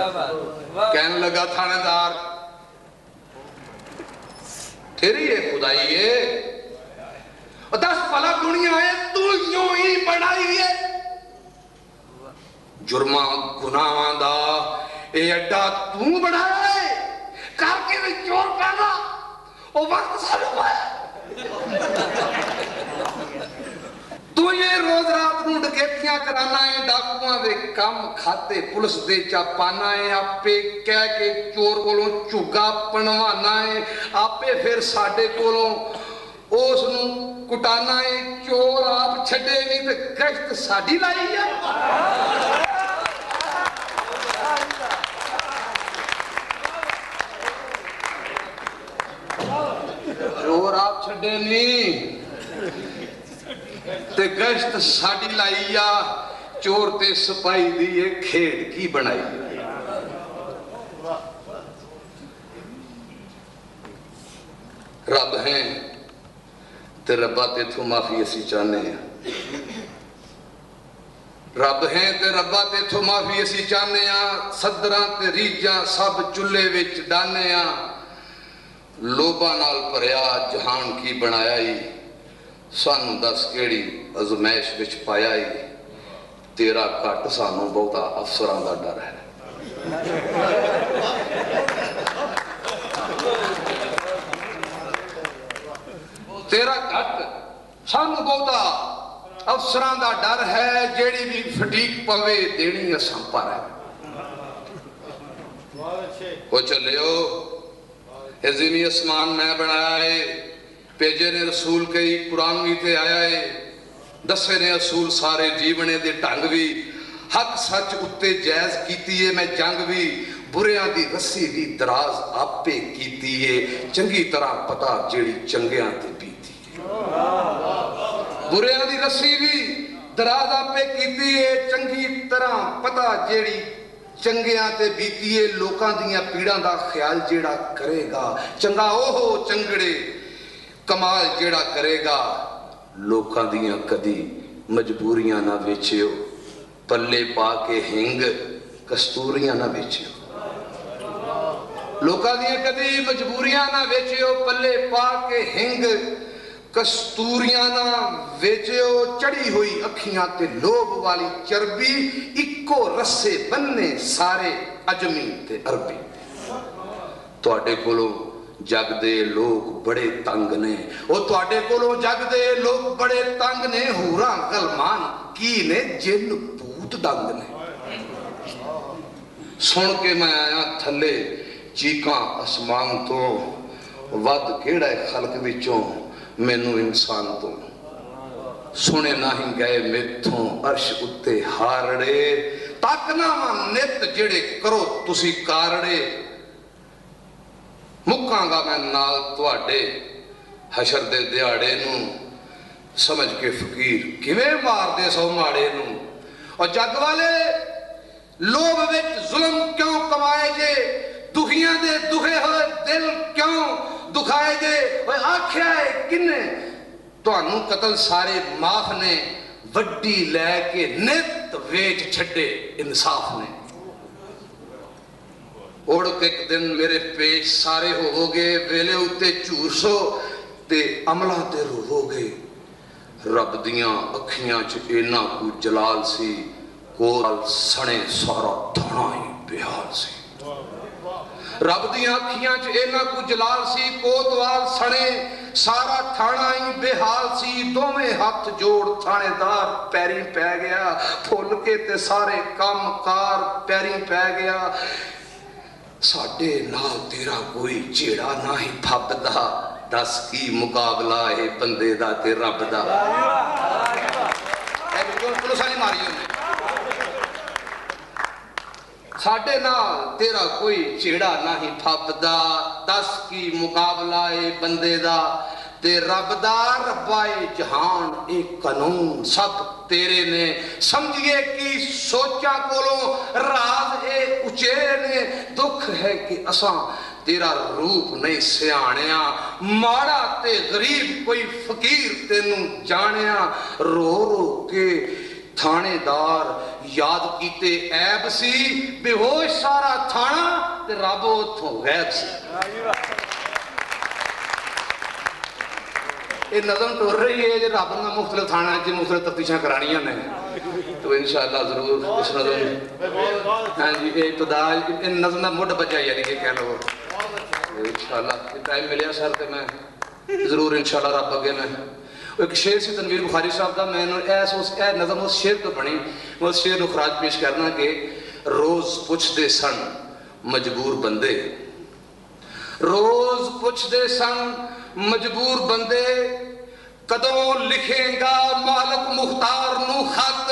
कहने लगा थानेदार तेरी ये खुदाई है 10 भला दुनिया है तू यूं ही बनाई है जुर्मा गुनाहां दा ये अड्डा तू बनाया है करके भी चोर पैदा वो वक्त सानू पाया तू ये रोज रात नूं डकैतियां कराना है डाकुआं दे काम खाते पुलिस दे चापाना है आपे कह के चोर कोलों झुग्गा पणवाना है आपे फिर साडे कोलों उस नूं कुटाना है चोर आप छड्डे नहीं ते गश्त साडी लाई है चोर आप छड्डे नहीं ते गश्त साडी लाई आ चोर ते सिपाही दी ये खेड की बनाई रब है ते रब्बा तेथों माफी असी चाहने हैं रब है ते रब्बा तेथों माफी असी चाहने हैं सदरां ते रीजां सब चुल्हे विच डाने आ लोभा नाल भरिया जहान की बनाया ही सानू दस केड़ी अजमैश विच पाया ही तेरा घट सानू बहुता अफसरां दा डर है तेरा घट सानू बहुता अफसरां दा डर है जेड़ी भी फटीक पवे देनी असां पर है वो चलियो ये ज़मीन आसमान मैं बनाया है भेजे ने रसूल कई कुरान भी ते आया है दसे ने असूल सारे जीवने दे ढंग भी हक सच उत्ते जायज कीती है मैं जंग भी बुरियां दी रस्सी भी दराज आपे कीती है चंगी तरह पता जेड़ी चंगियां ते बीती है बुरियां दी रस्सी भी दराज आपे कीती है चंगी तरह पता जेड़ी चंगियां ते बीती है लोकां दियां पीड़ां दा ख्याल जेड़ा करेगा चंगा ओहो चंगड़े कमाल जेड़ा करेगा लोकां दियां कदी मजबूरियां ना वेचियो पल्ले पा के हिंग कस्तूरियां ना वेचियो लोकां दियां कदी मजबूरियां ना वेचियो पल्ले पा के हिंग कस्तूरियां ना वेचियो चढ़ी हुई अखियां ते लोभ वाली चर्बी इक्को रस्से बन्ने सारे अजमी ते अरबी तुहाडे कोलों जग दे लोग बड़े तंग ने वो तुहाडे कोलों जग दे लोग बड़े तंग ने हूरां गलमान की ने जिन भूत दंग ने सुन के मैं आया थले चीकां आसमान तो वध केड़ा खलक विचों मैनू इंसान तो सुने ना ही गए मेथों अर्श उत्ते हारड़े तकना वा नित जेड़े करो तुसी कारड़े मुकांगा मैं नाल तुहाडे हशर दे दिहाड़े नू समझ के फकीर किवें मारदे सो माड़े नू और जग वाले लोभ विच जुल्म क्यों कमाए जे दुखियां दे दुखे होए दिल क्यों दुखाए जे ओए आख्या है किन्ने तुहानू कतल सारे माफ ने वड्डी लैके नित वेच छड्डे इंसाफ ने उड़ के एक दिन मेरे पेश सारे होवोगे वेले उत्ते झूरसो ते अमला ते रोवोगे रब दियां अखियां च इन्ना कु जलाल सी कोल सने सारा थाना ही बेहाल सी रब दियां अखियां च इन्ना कु जलाल सी कोतवाल सने सारा थाना ही बेहाल सी दोवें हाथ जोड़ थानेदार पैरी पै गया फुल के ते सारे काम कार पैरी पै गया साडे नाल तेरा कोई झेड़ा ना ही फबदा दस की मुकाबला है बंदे दा ते रब दा पुलिस वाली मारी साडे नाल तेरा कोई झेड़ा ना ही फबदा दस की मुकाबला है बंदे दा ते रब दा रब्बाए जहान एक कानून सब तेरे ने समझिए कि सोचा कोलों राज ए उचेरे ने दुख है कि असां तेरा रूप नहीं सियाणिया माड़ा ते गरीब कोई फकीर तेनू जानिया रो रो के थानेदार याद कीते ऐब सी, बेहोश सारा थाना ते रब उथों गैब सी। ये नज़म टुर रही है जो रब ने मुख्तलिफ थाना च मुख्तलिफ तफ्तीशां करानियां ने, तो इंशाअल्लाह जरूर इस नज़म, हाँ जी, ये इब्तिदा नज़म का मुढ़ बजा, यानी कि कह लो इंशाअल्लाह टाइम मिलिया सर, तो मैं जरूर इंशाअल्लाह रब अगे मैं एक शेर से तनवीर बुखारी साहब का, मैं उस नज़म उस शेर तो बनी, मैं उस शेर को खराज पेश करना कि रोज़ पुछदे सन मजबूर बंदे, रोज़ पुछदे सन मजबूर बंदे, कदों लिखेगा मालक मुख्तार नू खत,